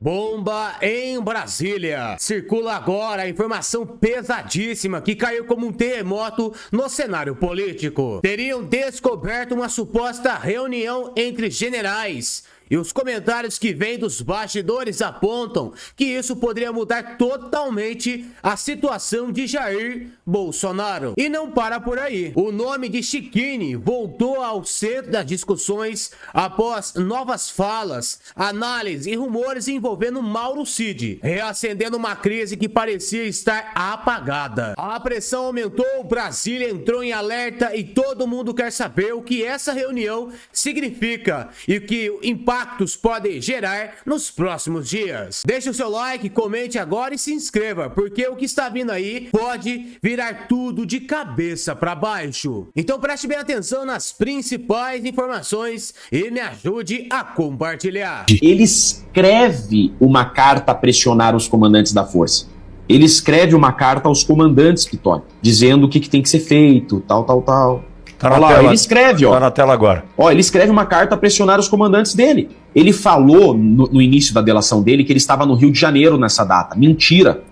Bomba em Brasília. Circula agora a informação pesadíssima que caiu como um terremoto no cenário político. Teriam descoberto uma suposta reunião entre generais. E os comentários que vêm dos bastidores apontam que isso poderia mudar totalmente a situação de Jair Bolsonaro. E não para por aí. O nome de Chiquini voltou ao centro das discussões após novas falas, análises e rumores envolvendo Mauro Cid, reacendendo uma crise que parecia estar apagada. A pressão aumentou, Brasília entrou em alerta e todo mundo quer saber o que essa reunião significa e que impactos podem gerar nos próximos dias. Deixe o seu like, comente agora e se inscreva, porque o que está vindo aí pode virar tudo de cabeça para baixo. Então preste bem atenção nas principais informações e me ajude a compartilhar. Ele escreve uma carta a pressionar os comandantes da força. Ele escreve uma carta aos comandantes, Pitoni, dizendo o que tem que ser feito, tal. Tá na Olha lá, tela, ele escreve, ó. Tá na tela agora. Ó, ele escreve uma carta a pressionar os comandantes dele. Ele falou no início da delação dele que ele estava no Rio de Janeiro nessa data. Mentira.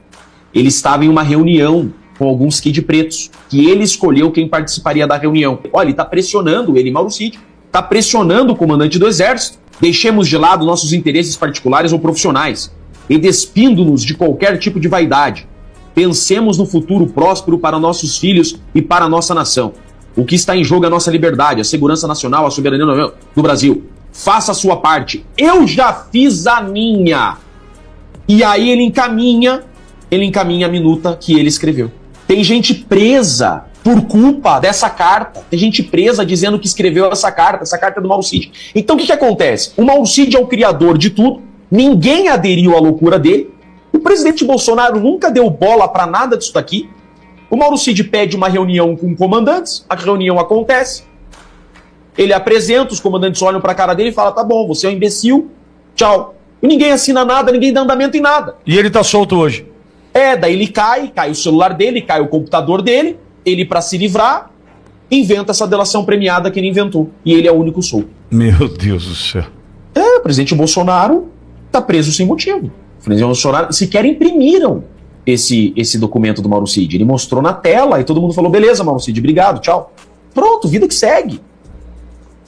Ele estava em uma reunião com alguns kid pretos, que ele escolheu quem participaria da reunião. Olha, ele tá pressionando, ele, Mauro Cid, tá pressionando o comandante do Exército. Deixemos de lado nossos interesses particulares ou profissionais e despindo-nos de qualquer tipo de vaidade. Pensemos no futuro próspero para nossos filhos e para a nossa nação. O que está em jogo é a nossa liberdade, a segurança nacional, a soberania do Brasil. Faça a sua parte. Eu já fiz a minha. E aí ele encaminha a minuta que ele escreveu. Tem gente presa por culpa dessa carta. Tem gente presa dizendo que escreveu essa carta é do Mauro Cid. Então o que acontece? O Mauro Cid é o criador de tudo, ninguém aderiu à loucura dele, o presidente Bolsonaro nunca deu bola para nada disso daqui. O Mauro Cid pede uma reunião com comandantes, a reunião acontece, ele apresenta, os comandantes olham pra cara dele e falam, tá bom, você é um imbecil, tchau. E ninguém assina nada, ninguém dá andamento em nada. E ele tá solto hoje. Daí ele cai o celular dele, cai o computador dele, ele pra se livrar, inventa essa delação premiada que ele inventou. E ele é o único solto. Meu Deus do céu. O presidente Bolsonaro tá preso sem motivo. O presidente Bolsonaro sequer imprimiram esse documento do Mauro Cid. Ele mostrou na tela e todo mundo falou, beleza, Mauro Cid, obrigado, tchau. Pronto, vida que segue.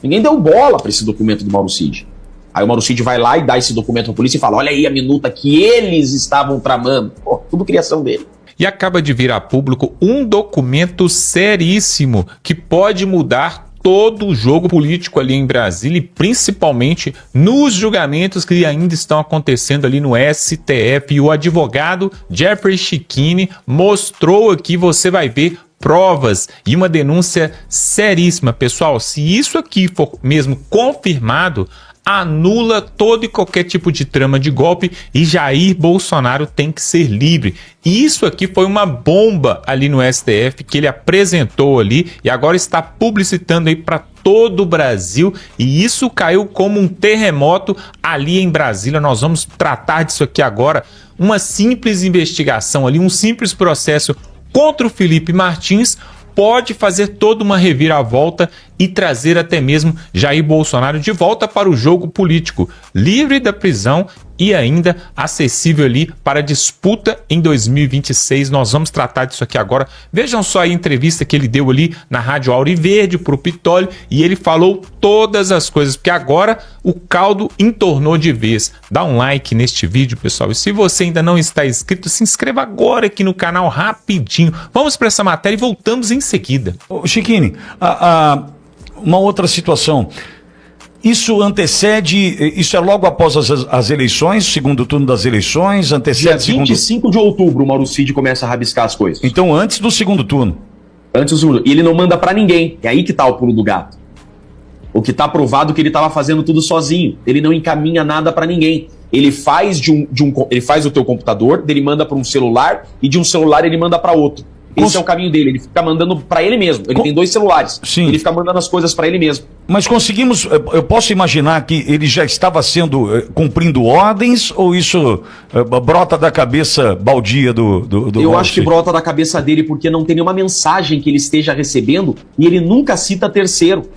Ninguém deu bola para esse documento do Mauro Cid. Aí o Mauro Cid vai lá e dá esse documento pra polícia e fala, olha aí a minuta que eles estavam tramando. Pô, tudo criação dele. E acaba de vir a público um documento seríssimo que pode mudar todo o jogo político ali em Brasília e principalmente nos julgamentos que ainda estão acontecendo ali no STF. E o advogado Jeffrey Chiquini mostrou aqui, você vai ver, provas e uma denúncia seríssima. Pessoal, se isso aqui for mesmo confirmado, anula todo e qualquer tipo de trama de golpe e Jair Bolsonaro tem que ser livre. E isso aqui foi uma bomba ali no STF que ele apresentou ali e agora está publicitando aí para todo o Brasil, e isso caiu como um terremoto ali em Brasília. Nós vamos tratar disso aqui agora, uma simples investigação ali, um simples processo contra o Felipe Martins pode fazer toda uma reviravolta e trazer até mesmo Jair Bolsonaro de volta para o jogo político, livre da prisão e ainda acessível ali para disputa em 2026. Nós vamos tratar disso aqui agora. Vejam só a entrevista que ele deu ali na Rádio Auriverde para o Pitoli e ele falou todas as coisas, porque agora o caldo entornou de vez. Dá um like neste vídeo, pessoal, e se você ainda não está inscrito, se inscreva agora aqui no canal rapidinho. Vamos para essa matéria e voltamos em seguida. Ô, Chiquini, uma outra situação. Isso antecede, isso é logo após as eleições, segundo turno das eleições, antecede... Dia 25 de outubro o Mauro Cid começa a rabiscar as coisas. Então antes do segundo turno. Antes do segundo. E ele não manda pra ninguém. É aí que tá o pulo do gato. O que tá provado que ele tava fazendo tudo sozinho. Ele não encaminha nada pra ninguém. Ele faz ele faz o teu computador, ele manda pra um celular e de um celular ele manda pra outro. Esse é o caminho dele, ele fica mandando pra ele mesmo. Ele tem 2 celulares. Sim. Ele fica mandando as coisas pra ele mesmo. Mas conseguimos, eu posso imaginar que ele já estava cumprindo ordens, ou isso brota da cabeça baldia do Eu acho que brota da cabeça dele porque não tem nenhuma mensagem que ele esteja recebendo e ele nunca cita terceiro.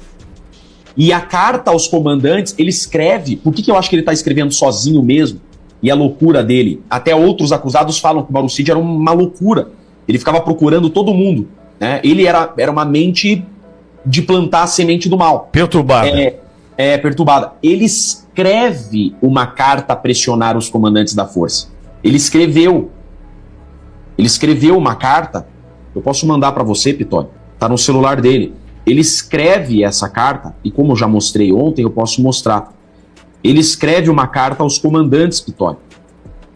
E a carta aos comandantes, ele escreve. Por que eu acho que ele está escrevendo sozinho mesmo? e a loucura dele. Até outros acusados falam que o Mauro Cid era uma loucura. Ele ficava procurando todo mundo, né? Ele era uma mente de plantar a semente do mal. Perturbada. Perturbada. Ele escreve uma carta a pressionar os comandantes da força. Ele escreveu uma carta. Eu posso mandar para você, Pitório. Tá no celular dele. Ele escreve essa carta, e como eu já mostrei ontem, eu posso mostrar. Ele escreve uma carta aos comandantes, Pitório,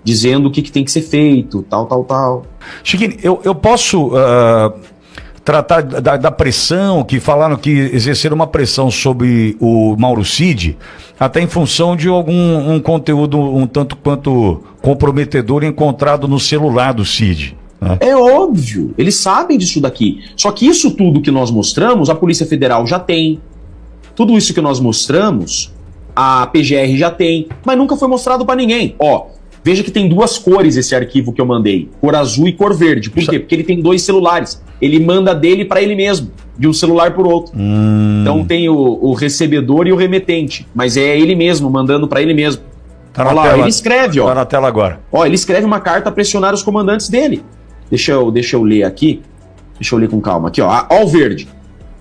dizendo o que tem que ser feito, tal. Chiquini, eu posso tratar da pressão, que falaram que exerceram uma pressão sobre o Mauro Cid, até em função de um conteúdo um tanto quanto comprometedor encontrado no celular do Cid. É óbvio, eles sabem disso daqui. Só que isso tudo que nós mostramos, a Polícia Federal já tem. Tudo isso que nós mostramos, a PGR já tem, mas nunca foi mostrado pra ninguém. Ó, veja que tem duas cores esse arquivo que eu mandei, cor azul e cor verde. Por quê? Porque ele tem 2 celulares. Ele manda dele pra ele mesmo, de um celular por outro. Então tem o recebedor e o remetente, mas é ele mesmo, mandando pra ele mesmo. Tá na Olha lá, tela. ele escreve, ó. Tá na tela agora. Ó, ele escreve uma carta a pressionar os comandantes dele. Deixa eu ler aqui. Deixa eu ler com calma. Aqui, ó. Ó o verde.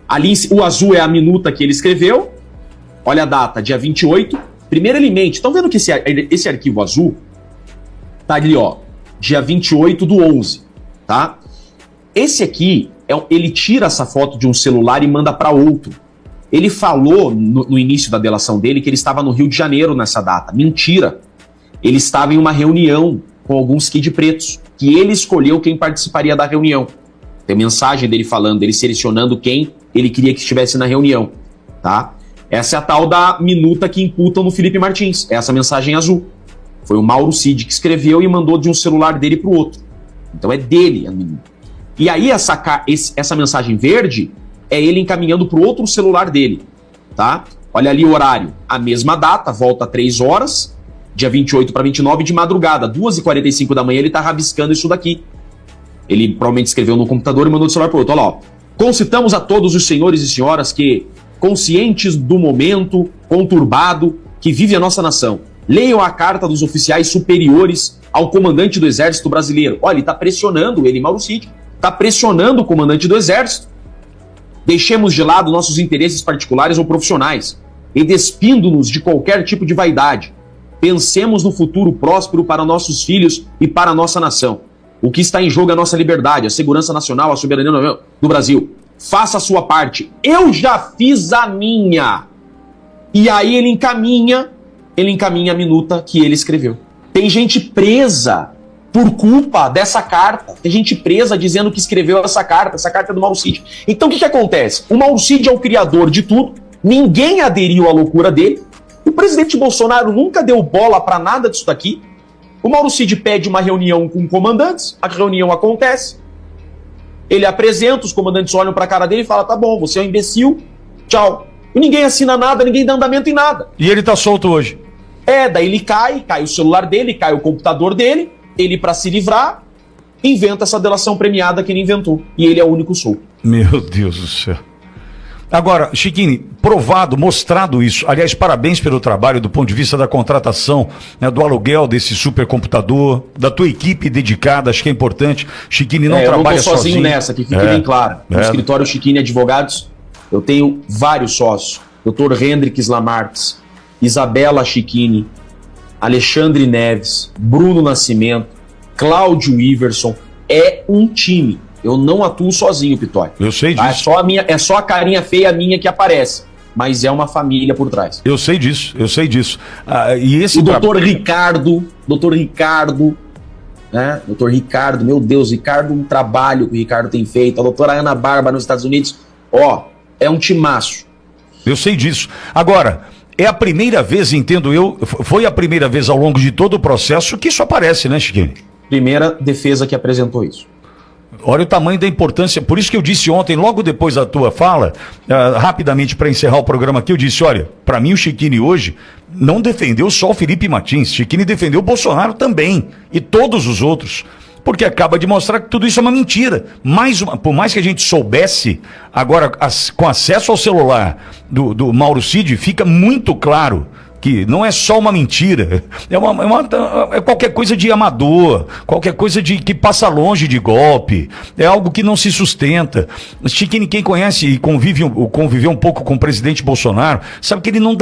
Ali, o azul é a minuta que ele escreveu. Olha a data, dia 28. Primeiro ele mente. Estão vendo que esse arquivo azul tá ali, ó. Dia 28 do 11. Tá? Esse aqui, ele tira essa foto de um celular e manda para outro. Ele falou no início da delação dele que ele estava no Rio de Janeiro nessa data. Mentira. Ele estava em uma reunião com alguns kid pretos, que ele escolheu quem participaria da reunião. Tem mensagem dele falando, dele selecionando quem ele queria que estivesse na reunião, tá? Essa é a tal da minuta que imputam no Felipe Martins, essa mensagem azul. Foi o Mauro Cid que escreveu e mandou de um celular dele pro outro. Então é dele a minuta. E aí essa mensagem verde é ele encaminhando pro outro celular dele, tá? Olha ali o horário, a mesma data, volta 3 horas, dia 28 para 29 de madrugada, 2h45 da manhã, ele tá rabiscando isso daqui. Ele provavelmente escreveu no computador e mandou do celular pro outro. Olha lá, ó. Concitamos a todos os senhores e senhoras que, conscientes do momento conturbado que vive a nossa nação, leiam a carta dos oficiais superiores ao comandante do Exército Brasileiro. Olha, ele tá pressionando, ele, Mauro Cid, tá pressionando o comandante do Exército. Deixemos de lado nossos interesses particulares ou profissionais e despindo-nos de qualquer tipo de vaidade. Pensemos no futuro próspero para nossos filhos e para a nossa nação. O que está em jogo é a nossa liberdade, a segurança nacional, a soberania do Brasil. Faça a sua parte. Eu já fiz a minha. E aí ele encaminha a minuta que ele escreveu. Tem gente presa por culpa dessa carta. Tem gente presa dizendo que escreveu essa carta é do Mauro Cid. Então o que acontece? O Mauro Cid é o criador de tudo, ninguém aderiu à loucura dele. O presidente Bolsonaro nunca deu bola para nada disso daqui. O Mauro Cid pede uma reunião com comandantes, a reunião acontece, ele apresenta, os comandantes olham para a cara dele e falam, tá bom, você é um imbecil, tchau. E ninguém assina nada, ninguém dá andamento em nada. E ele tá solto hoje. Daí ele cai o celular dele, cai o computador dele, ele para se livrar, inventa essa delação premiada que ele inventou. E ele é o único solto. Meu Deus do céu. Agora, Chiquini, provado, mostrado isso, aliás, parabéns pelo trabalho do ponto de vista da contratação, né, do aluguel desse supercomputador, da tua equipe dedicada, acho que é importante. Chiquini não trabalha sozinho. Eu não tô sozinho nessa, que fique bem claro. No escritório Chiquini Advogados, eu tenho vários sócios. Dr. Hendrix Lamarques, Isabela Chiquini, Alexandre Neves, Bruno Nascimento, Cláudio Iverson. É um time. Eu não atuo sozinho, Pitório. Eu sei disso. É só a carinha feia minha que aparece. Mas é uma família por trás. Eu sei disso. E esse Doutor Ricardo, né? Doutor Ricardo, meu Deus, Ricardo, um trabalho que o Ricardo tem feito. A doutora Ana Bárbara nos Estados Unidos, é um timaço. Eu sei disso. Agora, é a primeira vez, entendo eu, foi a primeira vez ao longo de todo o processo que isso aparece, né, Chiquini? Primeira defesa que apresentou isso. Olha o tamanho da importância, por isso que eu disse ontem, logo depois da tua fala, rapidamente para encerrar o programa aqui, eu disse, olha, para mim o Chiquini hoje não defendeu só o Felipe Martins, Chiquini defendeu o Bolsonaro também, e todos os outros, porque acaba de mostrar que tudo isso é uma mentira. Por mais que a gente soubesse, agora com acesso ao celular do Mauro Cid, fica muito claro que não é só uma mentira, é qualquer coisa de amador, qualquer coisa que passa longe de golpe, é algo que não se sustenta. Chiquini, quem conhece e conviveu um pouco com o presidente Bolsonaro, sabe que ele não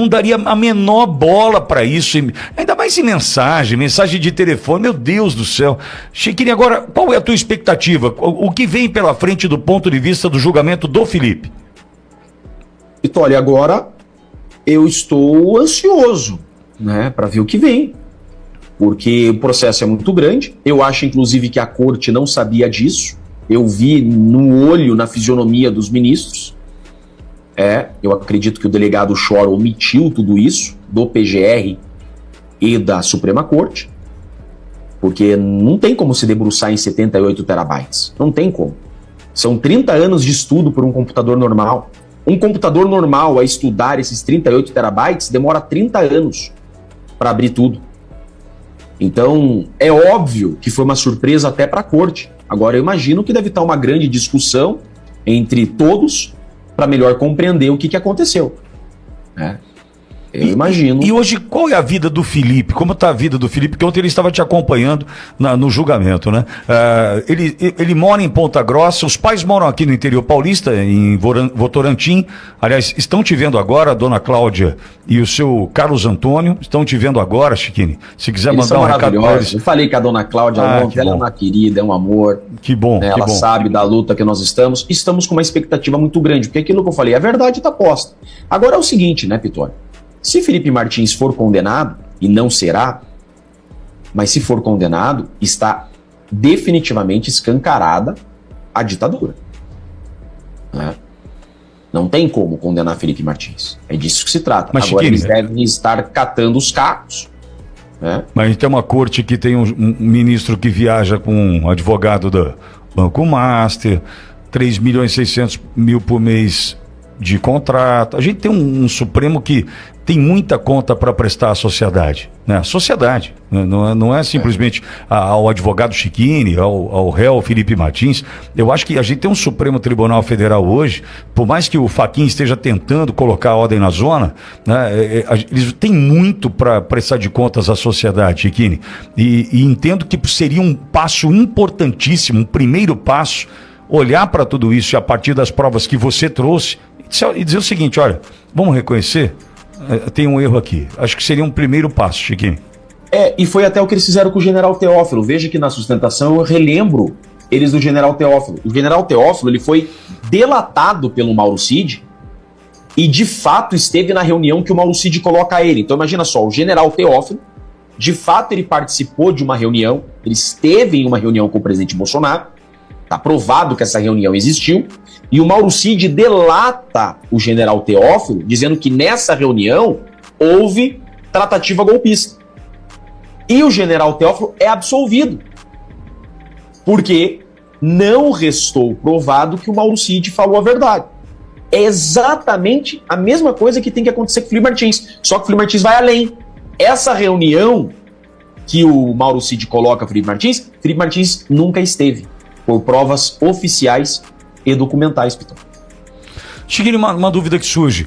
daria a menor bola para isso, ainda mais em mensagem de telefone, meu Deus do céu. Chiquini, agora, qual é a tua expectativa? O que vem pela frente do ponto de vista do julgamento do Felipe? Vitória, agora eu estou ansioso, né, para ver o que vem, porque o processo é muito grande. Eu acho, inclusive, que a corte não sabia disso. Eu vi no olho, na fisionomia dos ministros. Eu acredito que o delegado Chora omitiu tudo isso do PGR e da Suprema Corte, porque não tem como se debruçar em 78 terabytes. Não tem como. São 30 anos de estudo por um computador normal. Um computador normal a estudar esses 38 terabytes demora 30 anos para abrir tudo. Então, é óbvio que foi uma surpresa até para a corte. Agora, eu imagino que deve estar uma grande discussão entre todos para melhor compreender o que aconteceu. Eu imagino. E hoje, qual é a vida do Felipe? Como está a vida do Felipe? Porque ontem ele estava te acompanhando no julgamento, né? Ele mora em Ponta Grossa, os pais moram aqui no interior paulista, em Votorantim. Aliás, estão te vendo agora, a dona Cláudia e o seu Carlos Antônio, estão te vendo agora, Chiquini. Se quiser Eles mandar um recado para eles. Eu falei com a dona Cláudia ontem, ela é uma querida, é um amor. Que bom, né? Ela sabe da luta que nós estamos. Estamos com uma expectativa muito grande, porque aquilo que eu falei, a verdade está posta. Agora é o seguinte, né, Pitório? Se Felipe Martins for condenado, e não será, mas se for condenado, está definitivamente escancarada a ditadura. Né? Não tem como condenar Felipe Martins. É disso que se trata. Mas, agora Chiquini, eles devem estar catando os cacos. Né? Mas a gente tem uma corte que tem um ministro que viaja com um advogado do Banco Master, 3.600.000 por mês de contrato. A gente tem um Supremo que tem muita conta para prestar à sociedade, né? A sociedade, né? Não é simplesmente ao advogado Chiquini, ao réu Felipe Martins. Eu acho que a gente tem um Supremo Tribunal Federal hoje, por mais que o Fachin esteja tentando colocar a ordem na zona, né? Eles têm muito para prestar de contas à sociedade, Chiquini, e entendo que seria um passo importantíssimo, um primeiro passo, olhar para tudo isso e a partir das provas que você trouxe e dizer o seguinte: olha, vamos reconhecer, tem um erro aqui. Acho que seria um primeiro passo, Chiquinho. E foi até o que eles fizeram com o general Teófilo. Veja que na sustentação eu relembro eles do general Teófilo. O general Teófilo, ele foi delatado pelo Mauro Cid e de fato esteve na reunião que o Mauro Cid coloca ele. Então imagina só, o general Teófilo, de fato ele participou de uma reunião, ele esteve em uma reunião com o presidente Bolsonaro, está provado que essa reunião existiu, e o Mauro Cid delata o general Teófilo, dizendo que nessa reunião houve tratativa golpista. E o general Teófilo é absolvido, porque não restou provado que o Mauro Cid falou a verdade. É exatamente a mesma coisa que tem que acontecer com o Felipe Martins, só que o Felipe Martins vai além. Essa reunião que o Mauro Cid coloca Felipe Martins nunca esteve, por provas oficiais e documentais, Pitão. Chiquinho, uma dúvida que surge.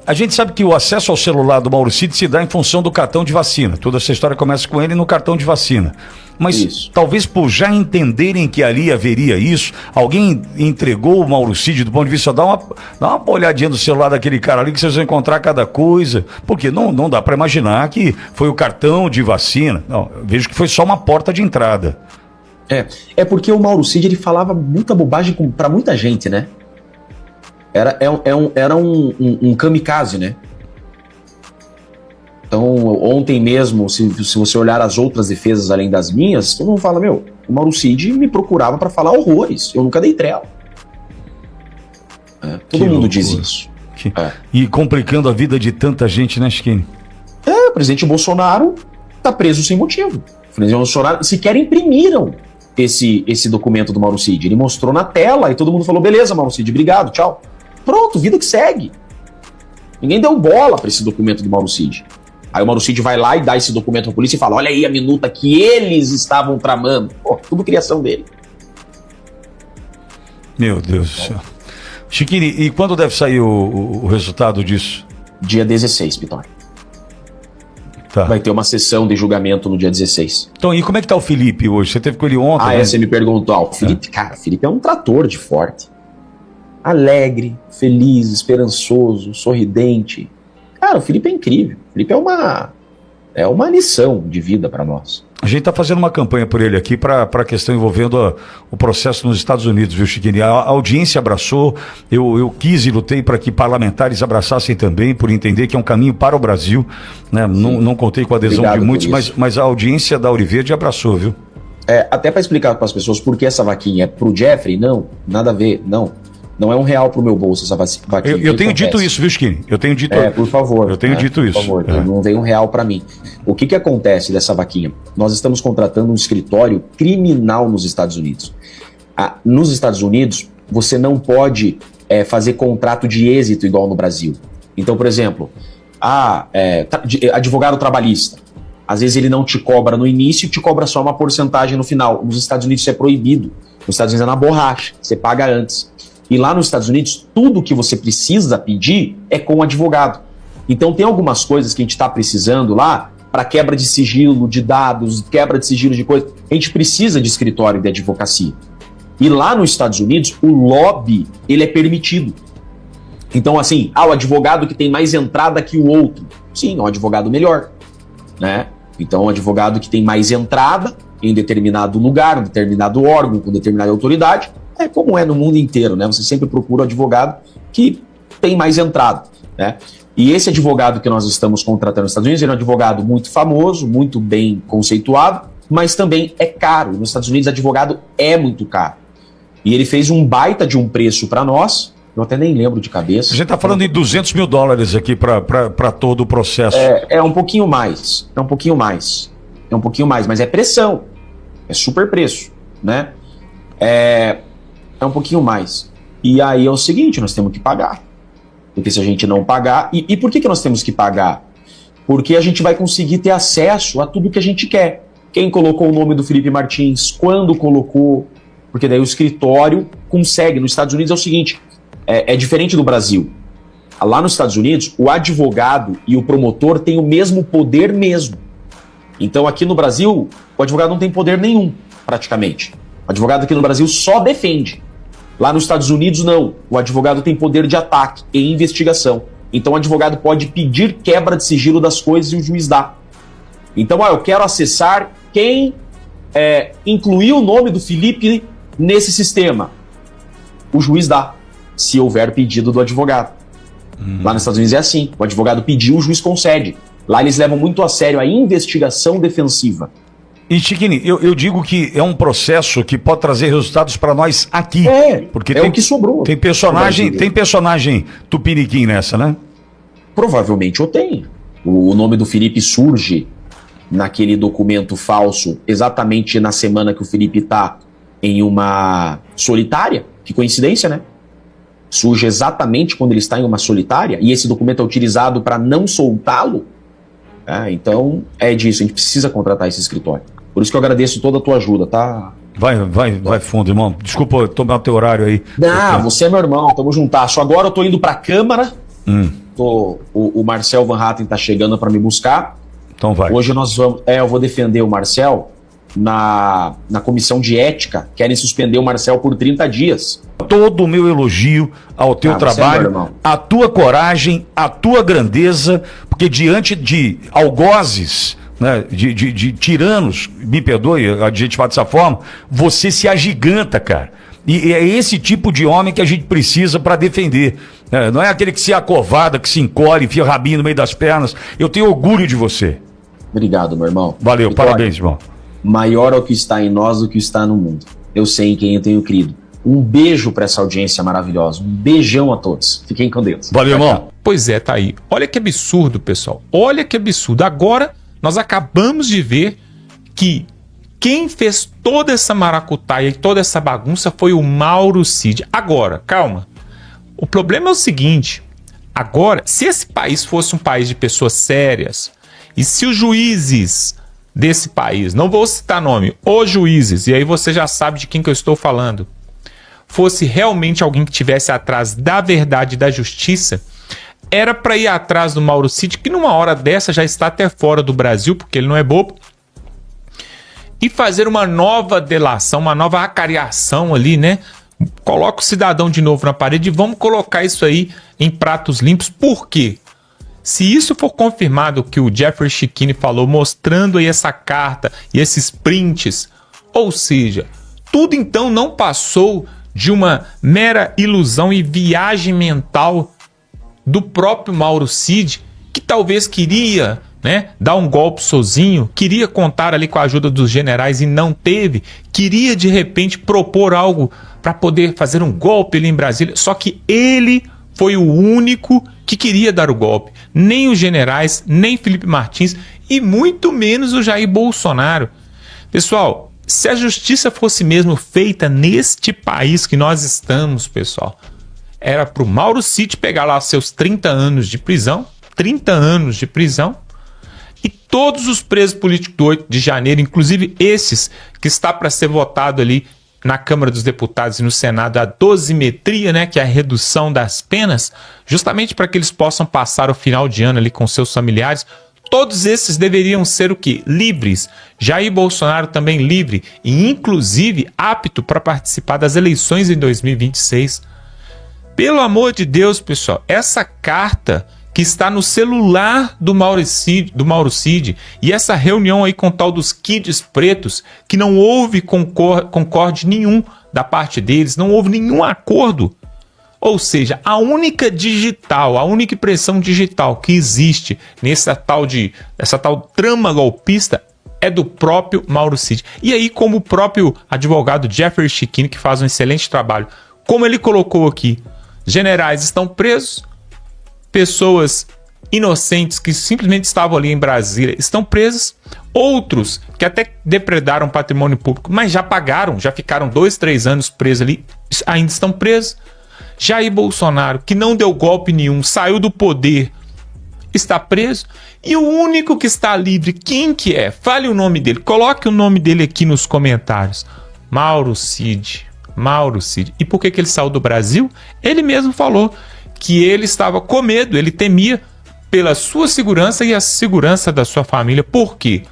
A gente sabe que o acesso ao celular do Mauro Cid se dá em função do cartão de vacina. Toda essa história começa com ele no cartão de vacina. Mas isso, talvez por já entenderem que ali haveria isso, alguém entregou o Mauro Cid do ponto de vista, dá uma olhadinha no celular daquele cara ali que vocês vão encontrar cada coisa. Porque não dá para imaginar que foi o cartão de vacina. Não, vejo que foi só uma porta de entrada. É porque o Mauro Cid, ele falava muita bobagem para muita gente, né? Era um kamikaze, né? Então, ontem mesmo, se você olhar as outras defesas além das minhas, todo mundo fala, o Mauro Cid me procurava para falar horrores, eu nunca dei trela. Todo mundo diz isso. E complicando a vida de tanta gente, né, Chiquinho? O presidente Bolsonaro tá preso sem motivo. O presidente Bolsonaro sequer imprimiram esse documento do Mauro Cid. Ele mostrou na tela e todo mundo falou, beleza, Mauro Cid, obrigado, tchau. Pronto, vida que segue. Ninguém deu bola para esse documento do Mauro Cid. Aí o Mauro Cid vai lá e dá esse documento à polícia e fala, olha aí a minuta que eles estavam tramando. Tudo criação dele. Meu Deus do céu. Chiquini, e quando deve sair o resultado disso? Dia 16, Pitor. Tá. Vai ter uma sessão de julgamento no dia 16. Então, e como é que tá o Felipe hoje? Você teve com ele ontem, né? Você me perguntou. O Felipe, cara, o Felipe é um trator de forte. Alegre, feliz, esperançoso, sorridente. Cara, o Felipe é incrível. O Felipe é uma lição de vida para nós. A gente está fazendo uma campanha por ele aqui para a questão envolvendo o processo nos Estados Unidos, viu, Chiquini? A audiência abraçou, eu quis e lutei para que parlamentares abraçassem também, por entender que é um caminho para o Brasil, né? Não contei com a adesão Obrigado de muitos, mas a audiência da Ouro Verde abraçou, viu? Até para explicar para as pessoas por que essa vaquinha é pro Jeffrey, não, nada a ver, não. Não é R$1 pro meu bolso essa vaquinha. Eu tenho dito isso, viu, Chiquini? Eu tenho dito. Por favor. Eu tenho dito isso. Por favor, não vem R$1 para mim. O que acontece dessa vaquinha? Nós estamos contratando um escritório criminal nos Estados Unidos. Nos Estados Unidos, você não pode fazer contrato de êxito igual no Brasil. Então, por exemplo, advogado trabalhista. Às vezes ele não te cobra no início e te cobra só uma porcentagem no final. Nos Estados Unidos isso é proibido. Nos Estados Unidos é na borracha, você paga antes. E lá nos Estados Unidos, tudo que você precisa pedir é com o advogado. Então tem algumas coisas que a gente está precisando lá para quebra de sigilo de dados, quebra de sigilo de coisas. A gente precisa de escritório de advocacia. E lá nos Estados Unidos, o lobby, ele é permitido. Então assim, o advogado que tem mais entrada que o outro. Sim, é um advogado melhor, né? Então um advogado que tem mais entrada em determinado lugar, em determinado órgão, com determinada autoridade, é como é no mundo inteiro, né? Você sempre procura um advogado que tem mais entrada, né? E esse advogado que nós estamos contratando nos Estados Unidos, ele é um advogado muito famoso, muito bem conceituado, mas também é caro. Nos Estados Unidos, advogado é muito caro. E ele fez um baita de um preço para nós, eu até nem lembro de cabeça. A gente está falando em $200 mil aqui para todo o processo. É um pouquinho mais, mas é pressão, é super preço, né? É um pouquinho mais. E aí é o seguinte, nós temos que pagar. Porque se a gente não pagar... E por que nós temos que pagar? Porque a gente vai conseguir ter acesso a tudo que a gente quer. Quem colocou o nome do Felipe Martins, quando colocou... Porque daí o escritório consegue. Nos Estados Unidos é o seguinte, é diferente do Brasil. Lá nos Estados Unidos, o advogado e o promotor têm o mesmo poder mesmo. Então aqui no Brasil, o advogado não tem poder nenhum, praticamente. O advogado aqui no Brasil só defende. Lá nos Estados Unidos, não. O advogado tem poder de ataque e investigação. Então o advogado pode pedir quebra de sigilo das coisas e o juiz dá. Então, eu quero acessar quem incluiu o nome do Felipe nesse sistema. O juiz dá, se houver pedido do advogado. Lá nos Estados Unidos é assim. O advogado pediu, o juiz concede. Lá eles levam muito a sério a investigação defensiva. E, Chiquini, eu digo que é um processo que pode trazer resultados para nós aqui. Porque o que sobrou. Tem personagem tupiniquim nessa, né? Provavelmente eu tenho. O nome do Felipe surge naquele documento falso exatamente na semana que o Felipe está em uma solitária. Que coincidência, né? Surge exatamente quando ele está em uma solitária e esse documento é utilizado para não soltá-lo. Então, é disso. A gente precisa contratar esse escritório. Por isso que eu agradeço toda a tua ajuda, tá? Vai fundo, irmão. Desculpa tomar o teu horário aí. Não, você é meu irmão, tamo juntasso. Agora eu tô indo pra Câmara. O Marcel Van Hatten tá chegando pra me buscar. Então vai. Hoje nós vamos... eu vou defender o Marcel na comissão de ética. Querem suspender o Marcel por 30 dias. Todo o meu elogio ao teu trabalho, a tua coragem, a tua grandeza, porque diante de algozes, né, de tiranos, me perdoe a gente falar dessa forma, você se agiganta, cara. E é esse tipo de homem que a gente precisa para defender. Não é aquele que se acovarda, que se encolhe, enfia o rabinho no meio das pernas. Eu tenho orgulho de você. Obrigado, meu irmão. Valeu, parabéns, irmão. Maior é o que está em nós do que está no mundo. Eu sei em quem eu tenho crido. Um beijo para essa audiência maravilhosa. Um beijão a todos. Fiquem com Deus. Valeu, irmão. Pois é, tá aí. Olha que absurdo, pessoal. Olha que absurdo. Agora, nós acabamos de ver que quem fez toda essa maracutaia e toda essa bagunça foi o Mauro Cid. Agora, calma. O problema é o seguinte. Agora, se esse país fosse um país de pessoas sérias, e se os juízes desse país, não vou citar nome, os juízes, e aí você já sabe de quem que eu estou falando, fosse realmente alguém que estivesse atrás da verdade e da justiça, era para ir atrás do Mauro Cid, que numa hora dessa já está até fora do Brasil, porque ele não é bobo, e fazer uma nova delação, uma nova acariação ali, né? Coloca o cidadão de novo na parede e vamos colocar isso aí em pratos limpos. Por quê? Se isso for confirmado, que o Jeffrey Chikine falou, mostrando aí essa carta e esses prints, ou seja, tudo então não passou de uma mera ilusão e viagem mental do próprio Mauro Cid, que talvez queria, né, dar um golpe sozinho, queria contar ali com a ajuda dos generais e não teve, queria de repente propor algo para poder fazer um golpe ali em Brasília, só que ele foi o único que queria dar o golpe. Nem os generais, nem Felipe Martins e muito menos o Jair Bolsonaro. Pessoal, se a justiça fosse mesmo feita neste país que nós estamos, pessoal, era para o Mauro Cid pegar lá seus 30 anos de prisão, 30 anos de prisão, e todos os presos políticos do 8 de janeiro, inclusive esses que está para ser votado ali na Câmara dos Deputados e no Senado, a dosimetria, né, que é a redução das penas, justamente para que eles possam passar o final de ano ali com seus familiares. Todos esses deveriam ser o quê? Livres. Jair Bolsonaro também livre e inclusive apto para participar das eleições em 2026. Pelo amor de Deus, pessoal, essa carta que está no celular do Mauro Cid e essa reunião aí com o tal dos kids pretos, que não houve concorde nenhum da parte deles, não houve nenhum acordo. Ou seja, a única impressão digital que existe essa tal trama golpista é do próprio Mauro Cid. E aí, como o próprio advogado Jeffrey Chikine, que faz um excelente trabalho, como ele colocou aqui, generais estão presos, pessoas inocentes que simplesmente estavam ali em Brasília estão presas, outros que até depredaram patrimônio público, mas já pagaram, já ficaram 2, 3 anos presos ali, ainda estão presos. Jair Bolsonaro, que não deu golpe nenhum, saiu do poder, está preso. E o único que está livre, quem que é? Fale o nome dele, coloque o nome dele aqui nos comentários. Mauro Cid. Mauro Cid. E por que ele saiu do Brasil? Ele mesmo falou que ele estava com medo, ele temia pela sua segurança e a segurança da sua família. Por quê?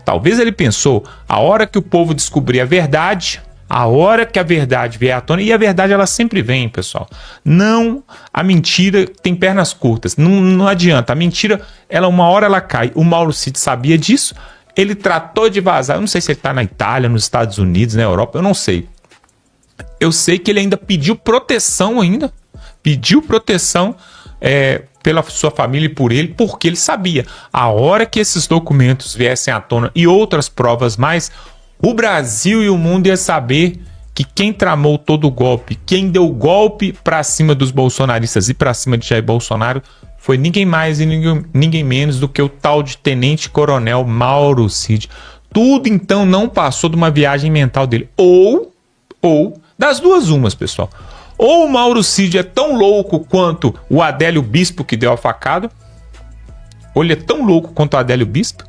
Talvez ele pensou, a hora que o povo descobrir a verdade, a hora que a verdade vier à tona, e a verdade ela sempre vem, pessoal. Não, a mentira tem pernas curtas, não adianta, a mentira, uma hora ela cai. O Mauro Cid sabia disso, ele tratou de vazar, eu não sei se ele está na Itália, nos Estados Unidos, na Europa, eu não sei. Eu sei que ele ainda pediu proteção pela sua família e por ele, porque ele sabia, a hora que esses documentos viessem à tona e outras provas mais, o Brasil e o mundo ia saber que quem tramou todo o golpe, quem deu o golpe para cima dos bolsonaristas e para cima de Jair Bolsonaro, foi ninguém mais e ninguém menos do que o tal de tenente-coronel Mauro Cid. Tudo então não passou de uma viagem mental dele. Ou das duas umas, pessoal. Ou o Mauro Cid é tão louco quanto o Adélio Bispo que deu a facada, ou ele é tão louco quanto o Adélio Bispo,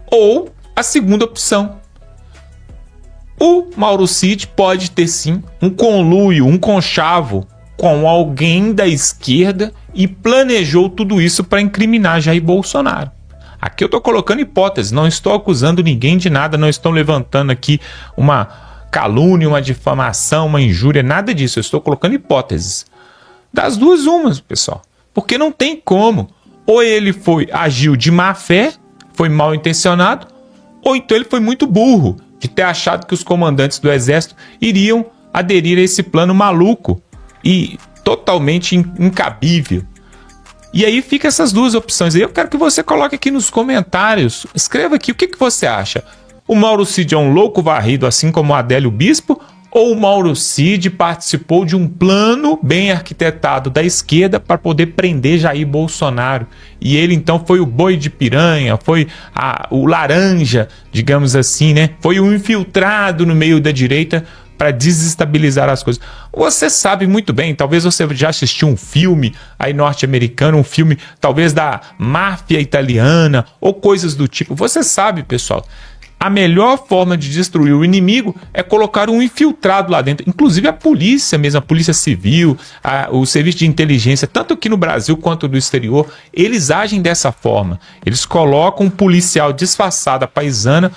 ou a segunda opção. O Mauro Cid pode ter sim um conluio, um conchavo com alguém da esquerda e planejou tudo isso para incriminar Jair Bolsonaro. Aqui eu estou colocando hipótese, não estou acusando ninguém de nada, não estou levantando aqui uma calúnia, uma difamação, uma injúria, nada disso. Eu estou colocando hipóteses. Das duas umas, pessoal. Porque não tem como. Ou ele agiu de má fé, foi mal intencionado, ou então ele foi muito burro de ter achado que os comandantes do exército iriam aderir a esse plano maluco e totalmente incabível. E aí fica essas duas opções. Eu quero que você coloque aqui nos comentários, escreva aqui o que você acha. O Mauro Cid é um louco varrido, assim como o Adélio Bispo, ou o Mauro Cid participou de um plano bem arquitetado da esquerda para poder prender Jair Bolsonaro? E ele então foi o boi de piranha, foi o laranja, digamos assim, né? Foi o infiltrado no meio da direita para desestabilizar as coisas. Você sabe muito bem, talvez você já assistiu um filme aí norte-americano, um filme talvez da máfia italiana ou coisas do tipo. Você sabe, pessoal, a melhor forma de destruir o inimigo é colocar um infiltrado lá dentro. Inclusive a polícia mesmo, a polícia civil, o serviço de inteligência, tanto aqui no Brasil quanto no exterior, eles agem dessa forma. Eles colocam um policial disfarçado, a paisana,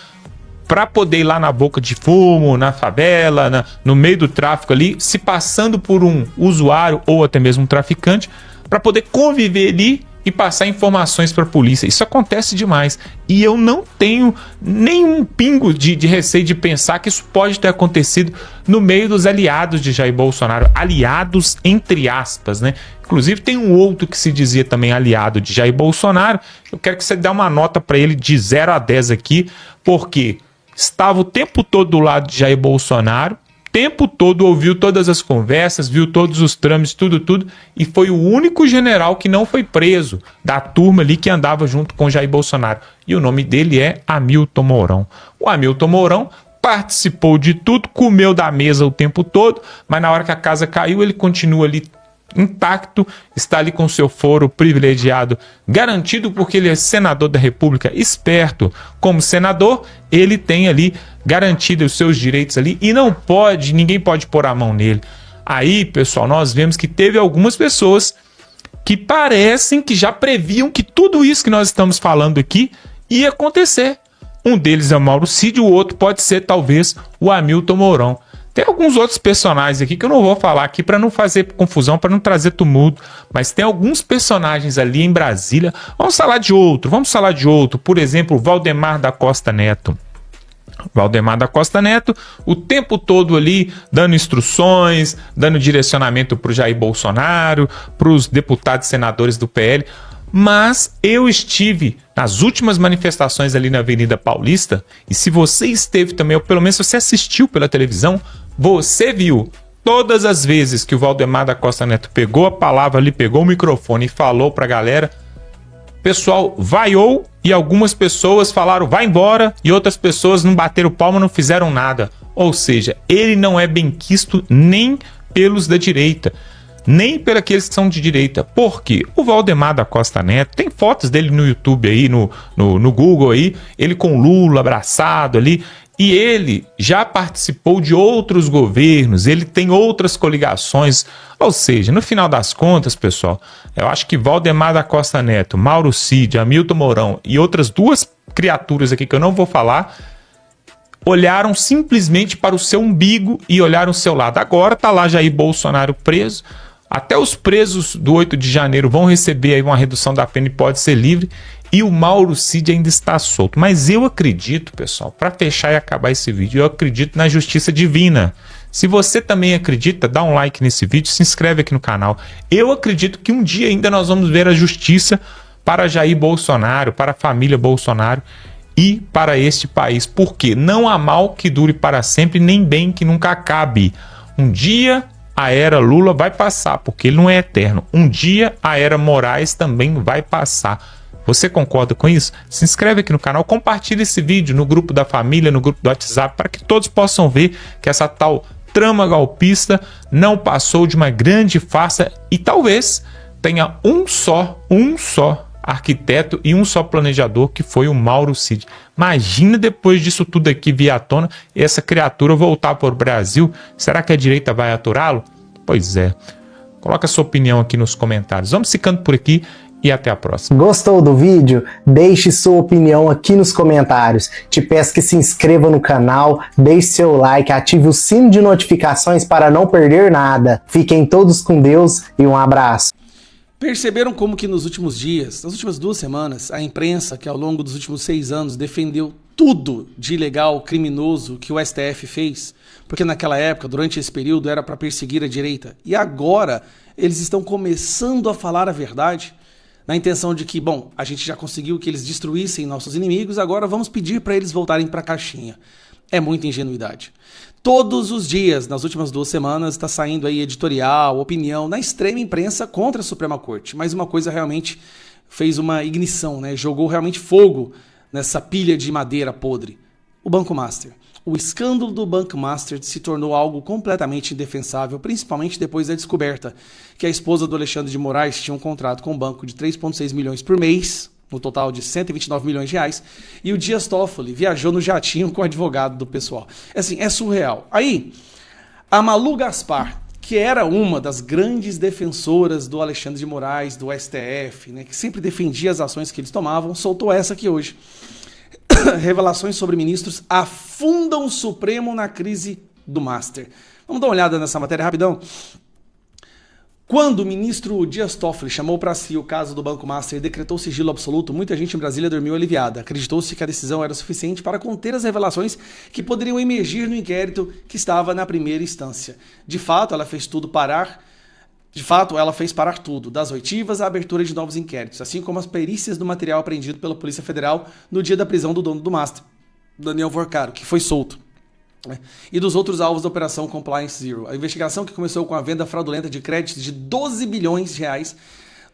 para poder ir lá na boca de fumo, na favela, no meio do tráfico ali, se passando por um usuário ou até mesmo um traficante, para poder conviver ali e passar informações para a polícia. Isso acontece demais. E eu não tenho nenhum pingo de receio de pensar que isso pode ter acontecido no meio dos aliados de Jair Bolsonaro. Aliados entre aspas, né? Inclusive tem um outro que se dizia também aliado de Jair Bolsonaro. Eu quero que você dê uma nota para ele de 0 a 10 aqui, porque estava o tempo todo do lado de Jair Bolsonaro, o tempo todo ouviu todas as conversas, viu todos os trâmites, tudo, e foi o único general que não foi preso da turma ali que andava junto com Jair Bolsonaro. E o nome dele é Hamilton Mourão. O Hamilton Mourão participou de tudo, comeu da mesa o tempo todo, mas na hora que a casa caiu, ele continua ali intacto, está ali com seu foro privilegiado garantido, porque ele é senador da República, esperto como senador, ele tem ali garantido os seus direitos ali e ninguém pode pôr a mão nele. Aí, pessoal, nós vemos que teve algumas pessoas que parecem que já previam que tudo isso que nós estamos falando aqui ia acontecer. Um deles é o Mauro Cid, o outro pode ser talvez o Hamilton Mourão. Tem alguns outros personagens aqui que eu não vou falar aqui para não fazer confusão, para não trazer tumulto, mas tem alguns personagens ali em Brasília. Vamos falar de outro. Por exemplo, o Valdemar da Costa Neto. Valdemar da Costa Neto, o tempo todo ali dando instruções, dando direcionamento para o Jair Bolsonaro, para os deputados e senadores do PL. Mas eu estive nas últimas manifestações ali na Avenida Paulista, e se você esteve também, ou pelo menos se você assistiu pela televisão, você viu todas as vezes que o Valdemar da Costa Neto pegou a palavra ali, pegou o microfone e falou pra galera, o pessoal vaiou e algumas pessoas falaram vai embora e outras pessoas não bateram palma, não fizeram nada. Ou seja, ele não é benquisto nem pelos da direita, nem por aqueles que são de direita. Por quê? O Valdemar da Costa Neto, tem fotos dele no YouTube aí, no Google aí, ele com Lula abraçado ali, e ele já participou de outros governos, ele tem outras coligações, ou seja, no final das contas, pessoal, eu acho que Valdemar da Costa Neto, Mauro Cid, Hamilton Mourão e outras duas criaturas aqui que eu não vou falar, olharam simplesmente para o seu umbigo e olharam o seu lado. Agora tá lá Jair Bolsonaro preso, até os presos do 8 de janeiro vão receber aí uma redução da pena e pode ser livre, e o Mauro Cid ainda está solto. Mas eu acredito, pessoal, para fechar e acabar esse vídeo, eu acredito na justiça divina. Se você também acredita, dá um like nesse vídeo, se inscreve aqui no canal. Eu acredito que um dia ainda nós vamos ver a justiça para Jair Bolsonaro, para a família Bolsonaro e para este país. Porque não há mal que dure para sempre, nem bem que nunca acabe. Um dia a era Lula vai passar, porque ele não é eterno. Um dia a era Moraes também vai passar. Você concorda com isso? Se inscreve aqui no canal, compartilha esse vídeo no grupo da família, no grupo do WhatsApp, para que todos possam ver que essa tal trama golpista não passou de uma grande farsa e talvez tenha um só arquiteto e um só planejador, que foi o Mauro Cid. Imagina depois disso tudo aqui vir à tona, essa criatura voltar para o Brasil. Será que a direita vai aturá-lo? Pois é. Coloca a sua opinião aqui nos comentários. Vamos ficando por aqui e até a próxima. Gostou do vídeo? Deixe sua opinião aqui nos comentários. Te peço que se inscreva no canal, deixe seu like, ative o sino de notificações para não perder nada. Fiquem todos com Deus e um abraço. Perceberam como que nos últimos dias, nas últimas 2 semanas, a imprensa, que ao longo dos últimos 6 anos defendeu tudo de ilegal, criminoso que o STF fez? Porque naquela época, durante esse período, era para perseguir a direita. E agora eles estão começando a falar a verdade, na intenção de que, bom, a gente já conseguiu que eles destruíssem nossos inimigos, agora vamos pedir para eles voltarem para a caixinha. É muita ingenuidade. Todos os dias, nas últimas 2 semanas, está saindo aí editorial, opinião, na extrema imprensa contra a Suprema Corte. Mas uma coisa realmente fez uma ignição, né? Jogou realmente fogo nessa pilha de madeira podre. O Banco Master. O escândalo do Banco Master se tornou algo completamente indefensável, principalmente depois da descoberta que a esposa do Alexandre de Moraes tinha um contrato com o banco de 3,6 milhões por mês, no total de 129 milhões de reais, e o Dias Toffoli viajou no jatinho com o advogado do pessoal. Assim, é surreal. Aí, a Malu Gaspar, que era uma das grandes defensoras do Alexandre de Moraes, do STF, né, que sempre defendia as ações que eles tomavam, soltou essa aqui hoje. Revelações sobre ministros afundam o Supremo na crise do Master. Vamos dar uma olhada nessa matéria rapidão. Quando o ministro Dias Toffoli chamou para si o caso do Banco Master e decretou sigilo absoluto, muita gente em Brasília dormiu aliviada. Acreditou-se que a decisão era suficiente para conter as revelações que poderiam emergir no inquérito que estava na primeira instância. De fato, ela fez parar tudo, das oitivas à abertura de novos inquéritos, assim como as perícias do material apreendido pela Polícia Federal no dia da prisão do dono do Master, Daniel Vorcaro, que foi solto, e dos outros alvos da Operação Compliance Zero. A investigação, que começou com a venda fraudulenta de créditos de 12 bilhões de reais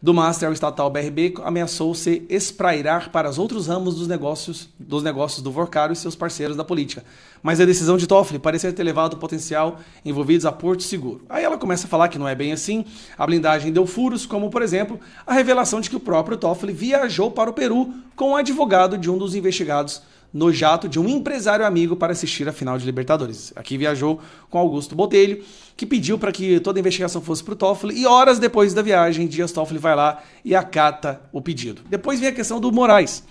do Master ao estatal BRB, ameaçou se esprairar para os outros ramos dos negócios do Vorcaro e seus parceiros da política. Mas a decisão de Toffoli parecia ter levado o potencial envolvidos a porto seguro. Aí ela começa a falar que não é bem assim, a blindagem deu furos, como, por exemplo, a revelação de que o próprio Toffoli viajou para o Peru com o advogado de um dos investigados no jato de um empresário amigo para assistir a final de Libertadores. Aqui viajou com Augusto Botelho, que pediu para que toda a investigação fosse para o Toffoli, e horas depois da viagem, Dias Toffoli vai lá e acata o pedido. Depois vem a questão do Moraes.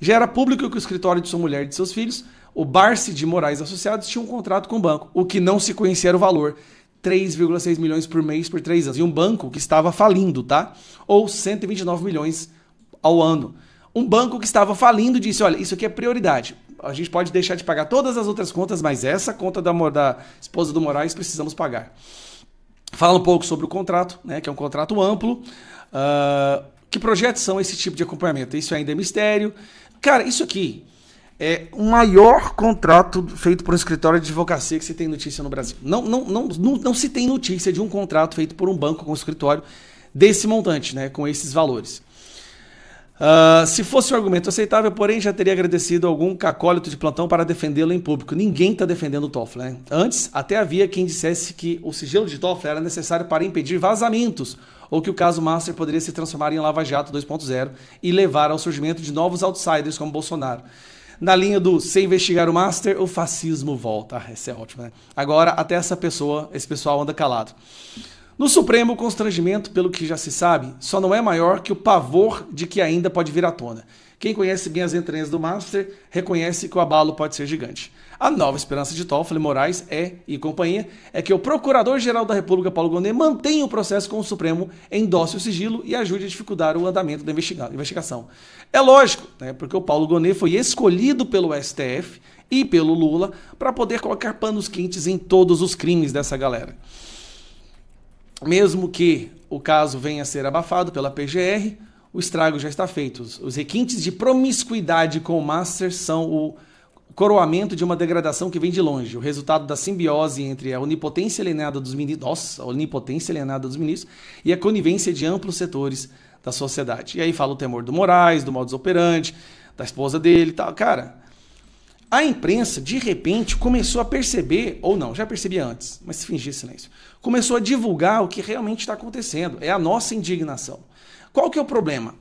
Já era público que o escritório de sua mulher e de seus filhos, o Barsi de Moraes Associados, tinha um contrato com o banco, o que não se conhecia era o valor, 3,6 milhões por mês por 3 anos, e um banco que estava falindo, tá? Ou 129 milhões ao ano. Um banco que estava falindo disse, olha, isso aqui é prioridade. A gente pode deixar de pagar todas as outras contas, mas essa conta da esposa do Moraes precisamos pagar. Fala um pouco sobre o contrato, né, que é um contrato amplo. Que projetos são esse tipo de acompanhamento? Isso ainda é mistério. Cara, isso aqui é o maior contrato feito por um escritório de advocacia que se tem notícia no Brasil. Não se tem notícia de um contrato feito por um banco com um escritório desse montante, né, com esses valores. Se fosse um argumento aceitável, porém, já teria agradecido algum acólito de plantão para defendê-lo em público. Ninguém está defendendo o Toffoli, né? Antes, até havia quem dissesse que o sigilo de Toffoli era necessário para impedir vazamentos, ou que o caso Master poderia se transformar em Lava Jato 2.0 e levar ao surgimento de novos outsiders como Bolsonaro. Na linha do se investigar o Master, o fascismo volta. Essa é ótima, né? Agora, até esse pessoal anda calado. No Supremo, o constrangimento, pelo que já se sabe, só não é maior que o pavor de que ainda pode vir à tona. Quem conhece bem as entranhas do Master reconhece que o abalo pode ser gigante. A nova esperança de Toffoli, Moraes e companhia é que o Procurador-Geral da República, Paulo Gonet, mantenha o processo com o Supremo, endosse o sigilo e ajude a dificultar o andamento da investigação. É lógico, né, porque o Paulo Gonet foi escolhido pelo STF e pelo Lula para poder colocar panos quentes em todos os crimes dessa galera. Mesmo que o caso venha a ser abafado pela PGR, o estrago já está feito. Os requintes de promiscuidade com o Master são o coroamento de uma degradação que vem de longe, o resultado da simbiose entre a onipotência alienada dos ministros, e a conivência de amplos setores da sociedade. E aí fala o temor do Moraes, do modus operandi, da esposa dele e tal. Cara, a imprensa, de repente, começou a perceber, ou não, já percebia antes, mas se fingir silêncio, começou a divulgar o que realmente está acontecendo. É a nossa indignação. Qual que é o problema?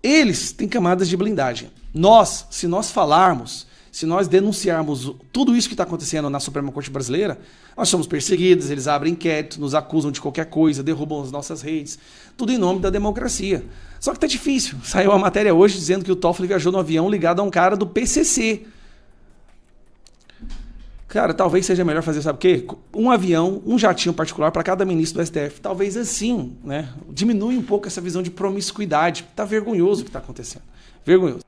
Eles têm camadas de blindagem. Se nós falarmos, se nós denunciarmos tudo isso que está acontecendo na Suprema Corte Brasileira, nós somos perseguidos, eles abrem inquérito, nos acusam de qualquer coisa, derrubam as nossas redes, tudo em nome da democracia. Só que tá difícil. Saiu uma matéria hoje dizendo que o Toffoli viajou no avião ligado a um cara do PCC. Cara, talvez seja melhor fazer, sabe o quê? Um avião, um jatinho particular para cada ministro do STF. Talvez assim, né? Diminui um pouco essa visão de promiscuidade. Tá vergonhoso o que tá acontecendo. Vergonhoso.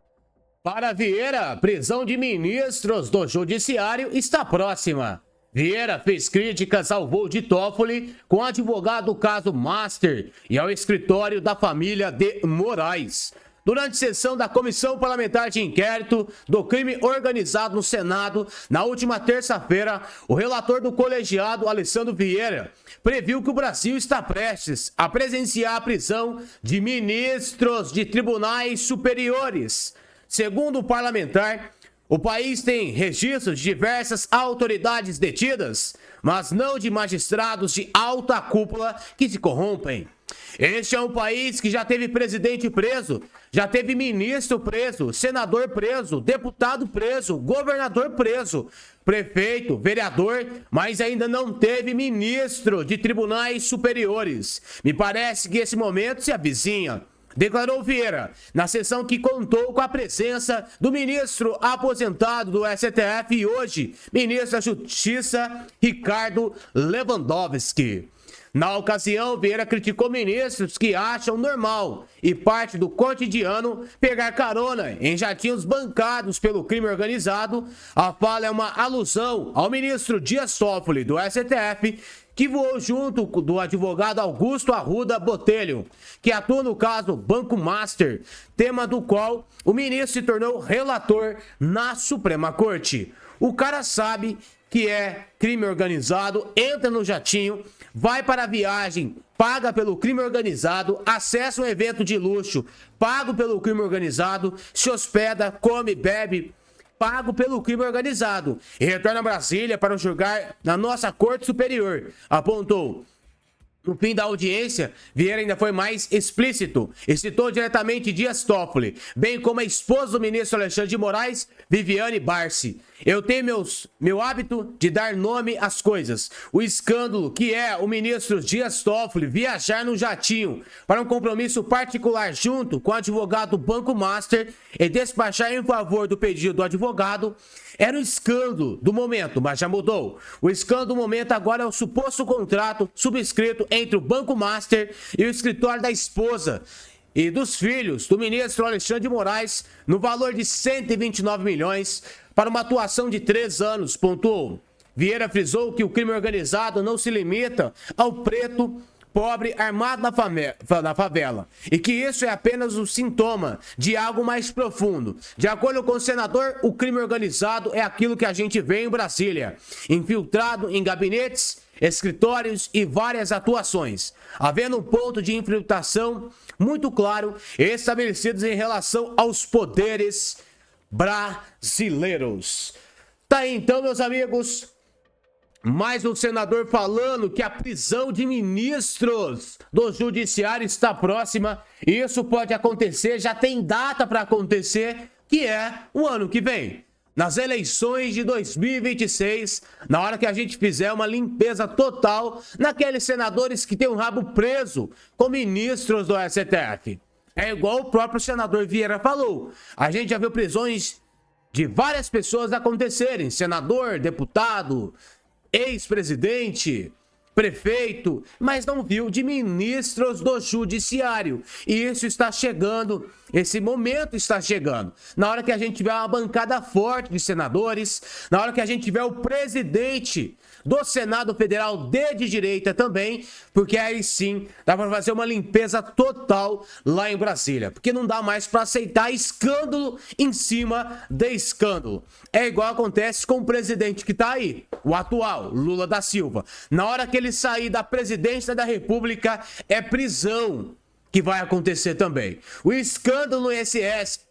Para Vieira, prisão de ministros do Judiciário está próxima. Vieira fez críticas ao voo de Toffoli com o advogado do caso Master e ao escritório da família de Moraes. Durante sessão da Comissão Parlamentar de Inquérito do Crime Organizado no Senado, na última terça-feira, o relator do colegiado, Alessandro Vieira, previu que o Brasil está prestes a presenciar a prisão de ministros de tribunais superiores. Segundo o parlamentar, O país tem registros de diversas autoridades detidas, mas não de magistrados de alta cúpula que se corrompem. Este é um país que já teve presidente preso, já teve ministro preso, senador preso, deputado preso, governador preso, prefeito, vereador, mas ainda não teve ministro de tribunais superiores. Me parece que esse momento se avizinha. Declarou Vieira, na sessão que contou com a presença do ministro aposentado do STF e hoje, ministro da Justiça, Ricardo Lewandowski. Na ocasião, Vieira criticou ministros que acham normal e parte do cotidiano pegar carona em jatinhos bancados pelo crime organizado. A fala é uma alusão ao ministro Dias Toffoli, do STF, que voou junto do advogado Augusto Arruda Botelho, que atua no caso Banco Master, tema do qual o ministro se tornou relator na Suprema Corte. O cara sabe que é crime organizado, entra no jatinho, vai para a viagem, paga pelo crime organizado, acessa um evento de luxo, pago pelo crime organizado, se hospeda, come, bebe, pago pelo crime organizado e retorna a Brasília para julgar na nossa Corte Superior, apontou. No fim da audiência, Vieira ainda foi mais explícito e citou diretamente Dias Toffoli, bem como a esposa do ministro Alexandre de Moraes, Viviane Barsi. Eu tenho meu hábito de dar nome às coisas. O escândalo que é o ministro Dias Toffoli viajar no jatinho para um compromisso particular junto com o advogado Banco Master e despachar em favor do pedido do advogado era o escândalo do momento, mas já mudou. O escândalo do momento agora é o suposto contrato subscrito entre o Banco Master e o escritório da esposa e dos filhos do ministro Alexandre de Moraes no valor de 129 milhões para uma atuação de 3 anos, pontuou. Vieira frisou que o crime organizado não se limita ao preto pobre armado na favela, e que isso é apenas um sintoma de algo mais profundo. De acordo com o senador, o crime organizado é aquilo que a gente vê em Brasília, infiltrado em gabinetes, escritórios e várias atuações, havendo um ponto de infiltração muito claro estabelecidos em relação aos poderes brasileiros. Tá aí então, meus amigos, mais um senador falando que a prisão de ministros do judiciário está próxima. Isso pode acontecer, já tem data para acontecer, que é o ano que vem. Nas eleições de 2026, na hora que a gente fizer uma limpeza total naqueles senadores que têm o rabo preso com ministros do STF. É igual o próprio senador Vieira falou. A gente já viu prisões de várias pessoas acontecerem. Senador, deputado, ex-presidente, prefeito, mas não viu de ministros do judiciário. E isso está chegando, esse momento está chegando. Na hora que a gente tiver uma bancada forte de senadores, na hora que a gente tiver o presidente do Senado Federal de direita também, porque aí sim dá para fazer uma limpeza total lá em Brasília, porque não dá mais para aceitar escândalo em cima de escândalo. É igual acontece com o presidente que está aí, o atual, Lula da Silva. Na hora que ele sair da presidência da República, é prisão que vai acontecer também. O escândalo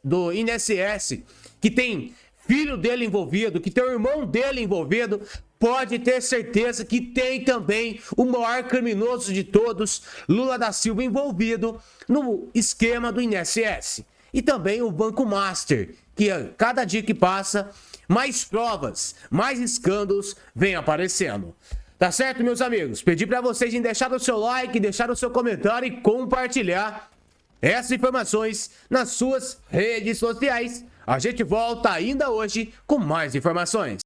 do INSS, que tem filho dele envolvido, que tem o irmão dele envolvido, pode ter certeza que tem também o maior criminoso de todos, Lula da Silva, envolvido no esquema do INSS. E também o Banco Master, que a cada dia que passa, mais provas, mais escândalos vêm aparecendo. Tá certo, meus amigos? Pedi para vocês em deixar o seu like, deixar o seu comentário e compartilhar essas informações nas suas redes sociais. A gente volta ainda hoje com mais informações.